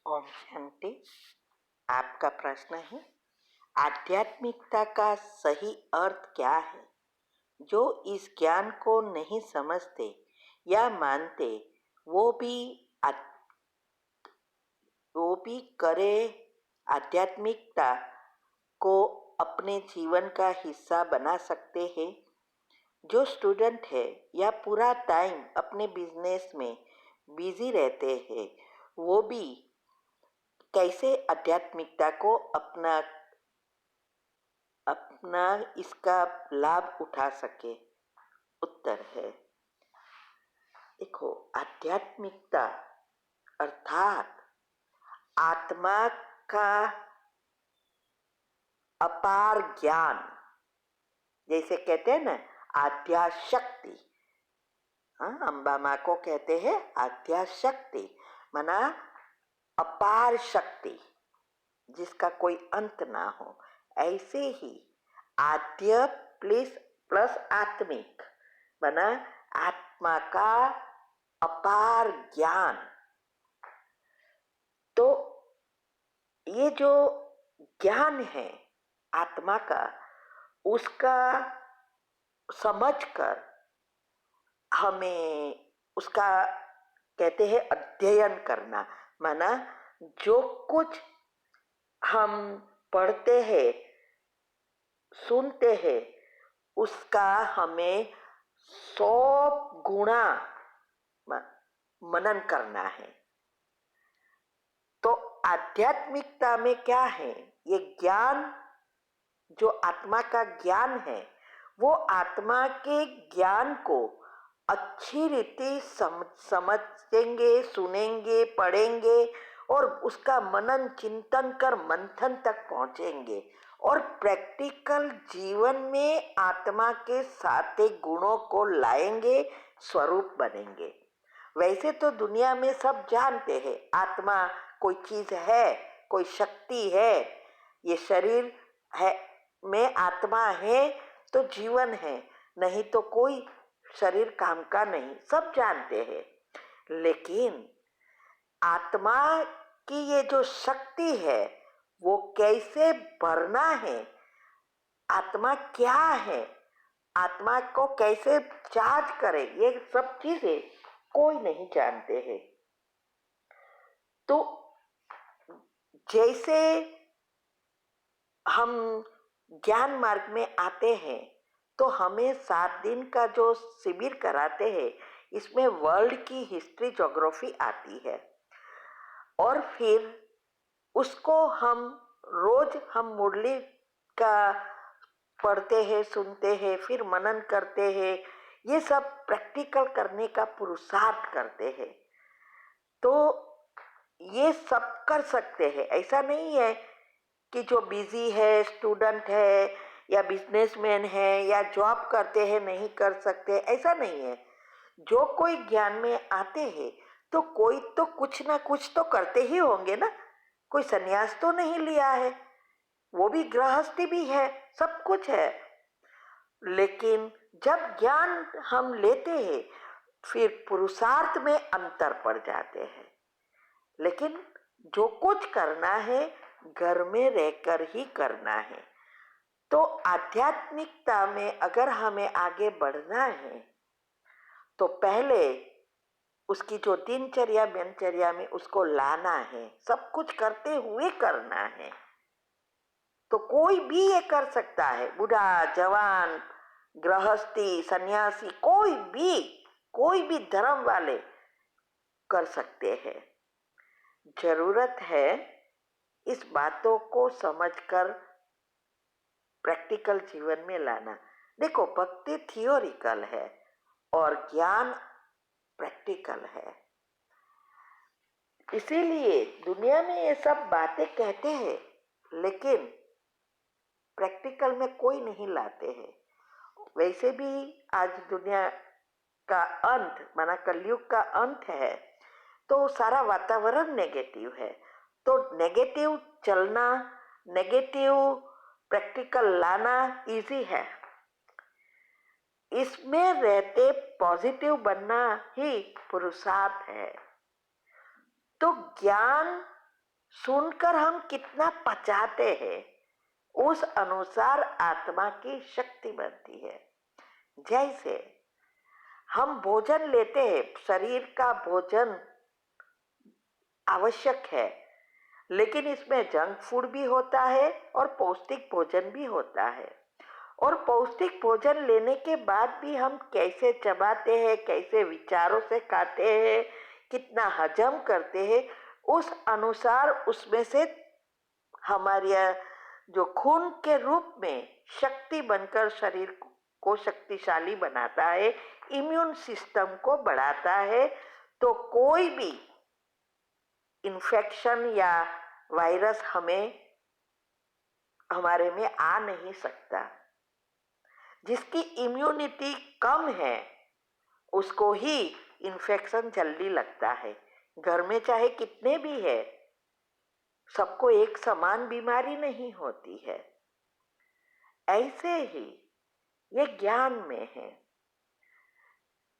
ओम शांति। आपका प्रश्न है, आध्यात्मिकता का सही अर्थ क्या है? जो इस ज्ञान को नहीं समझते या मानते वो भी करे आध्यात्मिकता को अपने जीवन का हिस्सा बना सकते हैं। जो स्टूडेंट है या पूरा टाइम अपने बिजनेस में बिजी रहते हैं वो भी कैसे आध्यात्मिकता को अपना इसका लाभ उठा सके? उत्तर है, देखो, आध्यात्मिकता अर्थात आत्मा का अपार ज्ञान, जैसे कहते हैं ना आद्या शक्ति। अम्बा माँ को कहते हैं आद्या शक्ति, माना अपार शक्ति जिसका कोई अंत ना हो। ऐसे ही आद्य प्लस आत्मिक बना आत्मा का अपार ज्ञान। तो ये जो ज्ञान है आत्मा का, उसका समझकर हमें उसका कहते हैं अध्ययन करना। माना जो कुछ हम पढ़ते हैं सुनते हैं उसका हमें 100 गुना मनन करना है। तो आध्यात्मिकता में क्या है, ये ज्ञान जो आत्मा का ज्ञान है वो आत्मा के ज्ञान को अच्छी रीति समझेंगे, सुनेंगे, पढ़ेंगे और उसका मनन चिंतन कर मंथन तक पहुंचेंगे और प्रैक्टिकल जीवन में आत्मा के सारे गुणों को लाएंगे, स्वरूप बनेंगे। वैसे तो दुनिया में सब जानते हैं आत्मा कोई चीज है, कोई शक्ति है, ये शरीर है में आत्मा है तो जीवन है, नहीं तो कोई शरीर काम का नहीं, सब जानते हैं। लेकिन आत्मा की ये जो शक्ति है वो कैसे भरना है, आत्मा क्या है, आत्मा को कैसे चार्ज करे, ये सब चीजें कोई नहीं जानते हैं। तो जैसे हम ज्ञान मार्ग में आते हैं तो हमें 7 दिन का जो शिविर कराते हैं इसमें वर्ल्ड की हिस्ट्री ज्योग्राफी आती है और फिर उसको हम रोज हम मुरली का पढ़ते हैं, सुनते हैं, फिर मनन करते हैं, ये सब प्रैक्टिकल करने का पुरुषार्थ करते हैं। तो ये सब कर सकते हैं, ऐसा नहीं है कि जो बिजी है, स्टूडेंट है या बिजनेसमैन है या जॉब करते हैं नहीं कर सकते, ऐसा नहीं है। जो कोई ज्ञान में आते हैं तो कोई तो कुछ ना कुछ तो करते ही होंगे ना। कोई सन्यास तो नहीं लिया है, वो भी गृहस्थी भी है, सब कुछ है। लेकिन जब ज्ञान हम लेते हैं फिर पुरुषार्थ में अंतर पड़ जाते हैं। लेकिन जो कुछ करना है घर में रहकर ही करना है। तो आध्यात्मिकता में अगर हमें आगे बढ़ना है तो पहले उसकी जो दिनचर्या में उसको लाना है, सब कुछ करते हुए करना है। तो कोई भी ये कर सकता है, बूढ़ा, जवान, गृहस्थी, सन्यासी, कोई भी धर्म वाले कर सकते हैं। जरूरत है इस बातों को समझकर प्रैक्टिकल जीवन में लाना। देखो, भक्ति थियोरिकल है और ज्ञान प्रैक्टिकल है। इसीलिए दुनिया में ये सब बातें कहते हैं लेकिन प्रैक्टिकल में कोई नहीं लाते हैं। वैसे भी आज दुनिया का अंत माना कलयुग का अंत है तो सारा वातावरण नेगेटिव है। तो नेगेटिव चलना, नेगेटिव प्रैक्टिकल लाना इजी है, इसमें रहते पॉजिटिव बनना ही पुरुषार्थ है। तो ज्ञान सुनकर हम कितना पचाते हैं, उस अनुसार आत्मा की शक्ति बनती है। जैसे हम भोजन लेते हैं, शरीर का भोजन आवश्यक है, लेकिन इसमें जंक फूड भी होता है और पौष्टिक भोजन भी होता है। और पौष्टिक भोजन लेने के बाद भी हम कैसे चबाते हैं, कैसे विचारों से खाते हैं, कितना हजम करते हैं, उस अनुसार उसमें से हमारे जो खून के रूप में शक्ति बनकर शरीर को शक्तिशाली बनाता है, इम्यून सिस्टम को बढ़ाता है। तो कोई भी इन्फेक्शन या वायरस हमारे में आ नहीं सकता। जिसकी इम्यूनिटी कम है उसको ही इन्फेक्शन जल्दी लगता है। घर में चाहे कितने भी है, सबको एक समान बीमारी नहीं होती है। ऐसे ही ये ज्ञान में है।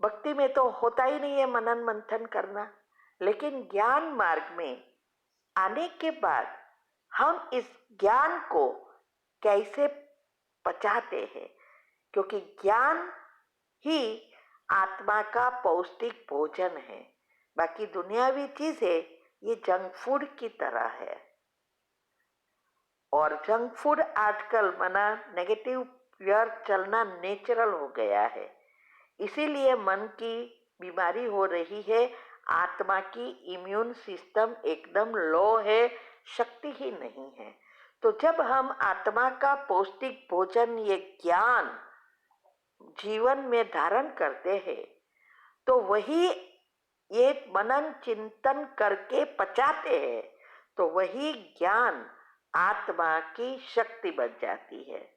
भक्ति में तो होता ही नहीं है मनन मंथन करना, लेकिन ज्ञान मार्ग में आने के बाद हम इस ज्ञान को कैसे पचाते हैं, क्योंकि ज्ञान ही आत्मा का पौष्टिक भोजन है। बाकी दुनियावी चीजें ये जंक फूड की तरह है। और जंक फूड आजकल मना नेगेटिव व्यर्थ चलना नेचुरल हो गया है, इसीलिए मन की बीमारी हो रही है। आत्मा की इम्यून सिस्टम एकदम लो है, शक्ति ही नहीं है। तो जब हम आत्मा का पौष्टिक भोजन ये ज्ञान जीवन में धारण करते हैं, तो वही ये मनन चिंतन करके पचाते हैं, तो वही ज्ञान आत्मा की शक्ति बन जाती है।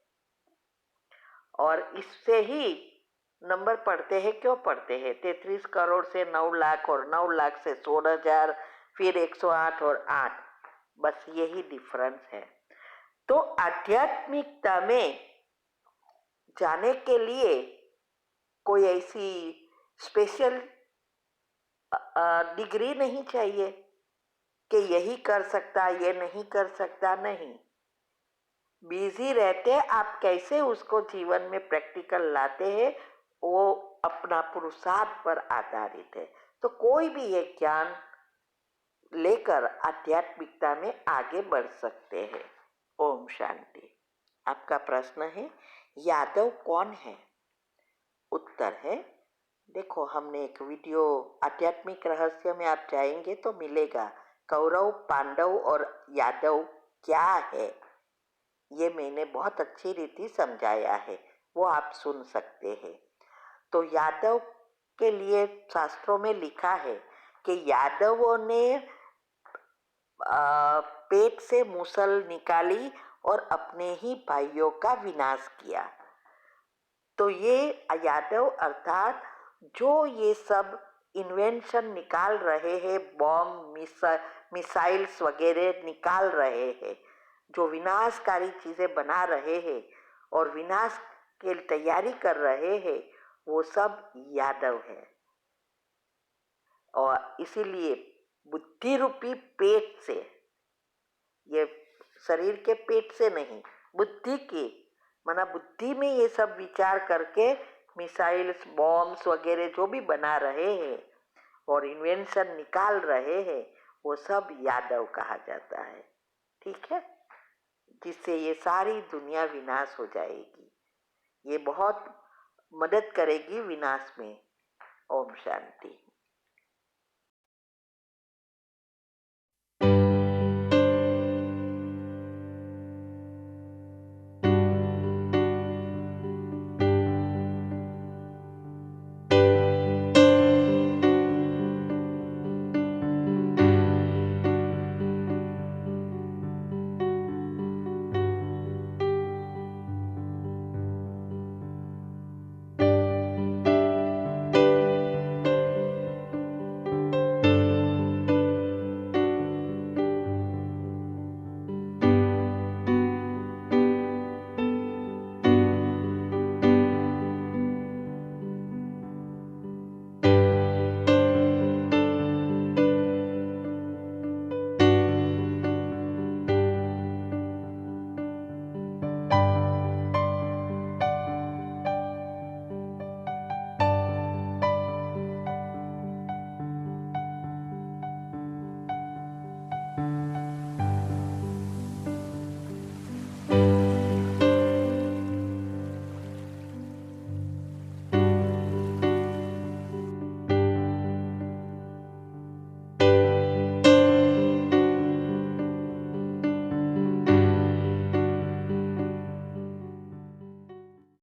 और इससे ही नंबर पढ़ते हैं, क्यों पढ़ते हैं? 33 करोड़ से 9 लाख और 9 लाख से 16,000, फिर 108 और 8, बस यही डिफरेंस है। तो आध्यात्मिकता में जाने के लिए कोई ऐसी स्पेशल डिग्री नहीं चाहिए कि यही कर सकता, ये नहीं कर सकता, नहीं। बिजी रहते आप कैसे उसको जीवन में प्रैक्टिकल लाते हैं, वो अपना पुरुषार्थ पर आधारित है। तो कोई भी ये ज्ञान लेकर आध्यात्मिकता में आगे बढ़ सकते हैं। ओम शांति। आपका प्रश्न है, यादव कौन है? उत्तर है, देखो हमने एक वीडियो आध्यात्मिक रहस्य में आप जाएंगे तो मिलेगा, कौरव, पांडव और यादव क्या है, ये मैंने बहुत अच्छी रीति समझाया है, वो आप सुन सकते हैं। तो यादव के लिए शास्त्रों में लिखा है कि यादवों ने पेट से मूसल निकाली और अपने ही भाइयों का विनाश किया। तो ये यादव अर्थात जो ये सब इन्वेंशन निकाल रहे हैं, बॉम्ब, मिसाइल्स वगैरह निकाल रहे हैं, जो विनाशकारी चीजें बना रहे हैं और विनाश की तैयारी कर रहे हैं, वो सब यादव है। और इसीलिए बुद्धि रूपी पेट से, ये शरीर के पेट से नहीं, बुद्धि की माना बुद्धि में ये सब विचार करके मिसाइल्स, बॉम्ब्स वगैरह जो भी बना रहे हैं और इन्वेंशन निकाल रहे हैं, वो सब यादव कहा जाता है। ठीक है, जिससे ये सारी दुनिया विनाश हो जाएगी। ये बहुत मदद करेगी विनाश में। ओम शांति।